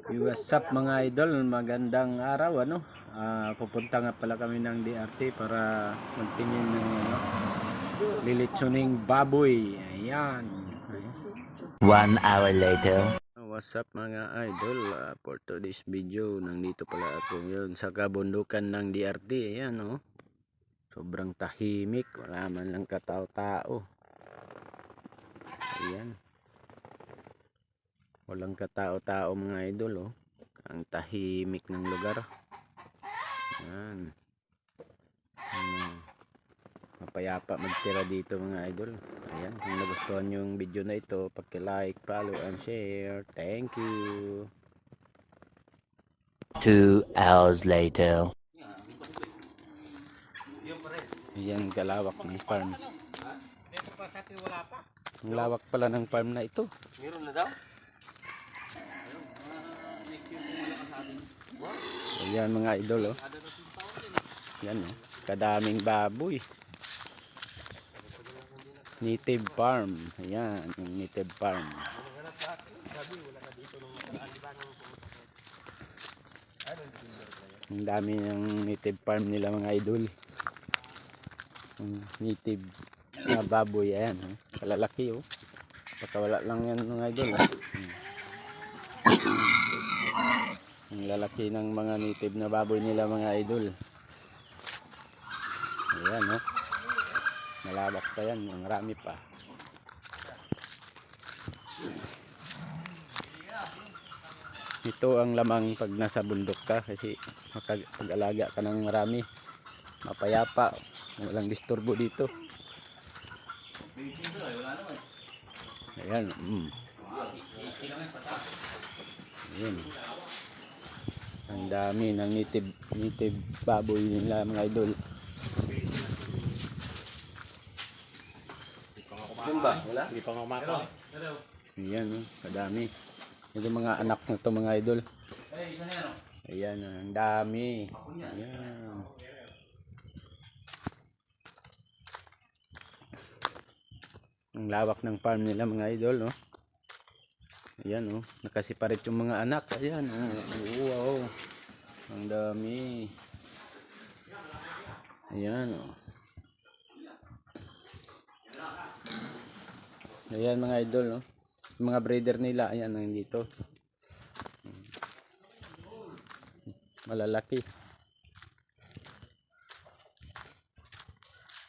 What's up mga idol, magandang araw pupunta nga pala kami ng DRT para magtingin ng lilitsuning baboy. Ayan. 1 hour later. What's up mga idol, for today's video nandito pala ako ngayon sa kabundukan ng DRT. Ayan sobrang tahimik, wala man lang katao-tao. Ayan, walang katao-tao mga idol. Ang tahimik ng lugar. Ayan. Mapayapa magtira dito mga idol. Ayan, kung nagustuhan nyo yung video na ito, paki-like, follow, and share. Thank you. 2 hours later. Ayan, kalawak ng farm. Ang lawak pala ng farm na ito. Meron na daw? Ayan mga idol Ayan kadaming baboy. Native farm. Ayan, yung native farm. Ang dami ng native farm nila mga idol. Native na baboy. Ayan, kalalaki baka wala lang yan mga idol ang lalaki ng mga native na baboy nila mga idol. Ayan malawak pa yan, marami pa. Ito ang lamang pag nasa bundok ka, kasi pag-alaga ka ng marami, mapayapa, walang disturbo dito. Ayan. Ayan. Ang dami ng native baboy nila mga idol. Yun ba? Wala? Hindi pa mamakaw. Ayan kadami. Ito mga anak na to mga idol. Ayan ang dami. Ayan. Ang lawak ng farm nila mga idol Ayan nakasiparit yung mga anak. Ayan wow. Ang dami. Ayan Ayan mga idol yung mga breeder nila. Ayan nandito. Malalaki.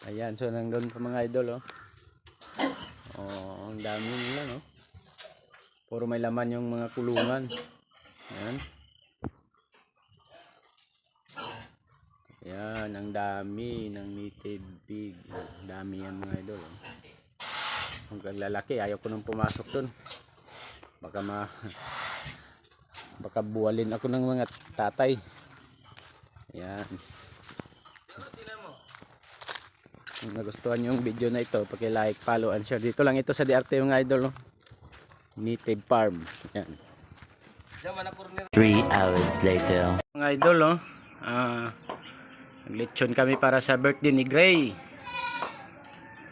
Ayan, so nandun pa mga idol ang dami nila puro may laman yung mga kulungan. Ayan. Ayan, ang dami ng native pig. Ang dami yan mga idol Ang lalaki, ayaw ko nang pumasok dun. Baka buwalin ako ng mga tatay. Ayan. Kung nagustuhan yung video na ito, paki-like, follow, and share. Dito lang ito sa DRT mga idol Native farm. Ayan. 3 hours later. Mga idol naglechon kami para sa birthday ni Gray.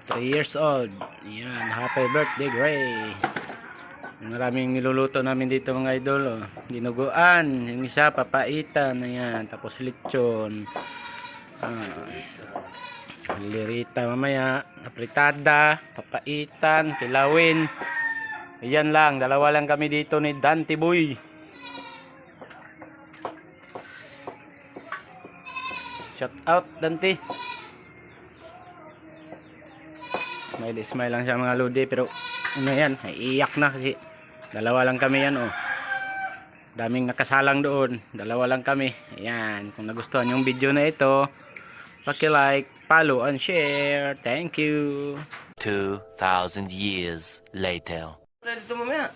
3 years old. Ayan, happy birthday Gray. Maraming niluluto namin dito mga idol dinuguan, yung isa papaitan. Ayan, tapos lechon, lirita mamaya, apritada, papaitan, tilawin. Ayan lang, dalawa lang kami dito ni Dante Boy. Shout out Dante. Smile lang siya mga lodi, pero yan, naiiyak na kasi dalawa lang kami yan daming nakasalang doon, dalawa lang kami. Ayan, kung nagustuhan yung video na ito, paki-like, follow, and share. Thank you. 2,000 years later. Dito mamaya.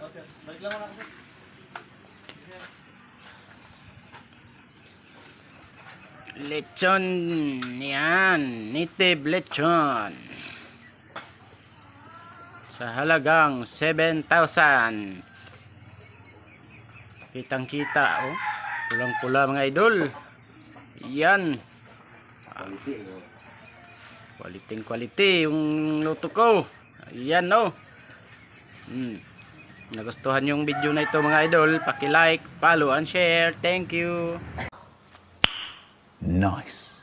Lechon, yan, native lechon sa halagang 7,000. Kitang kita pulang pula mga idol. Yan quality yung luto ko. Ayan nagustuhan yung video na ito mga idol, paki-like, follow and share. Thank you. Nice.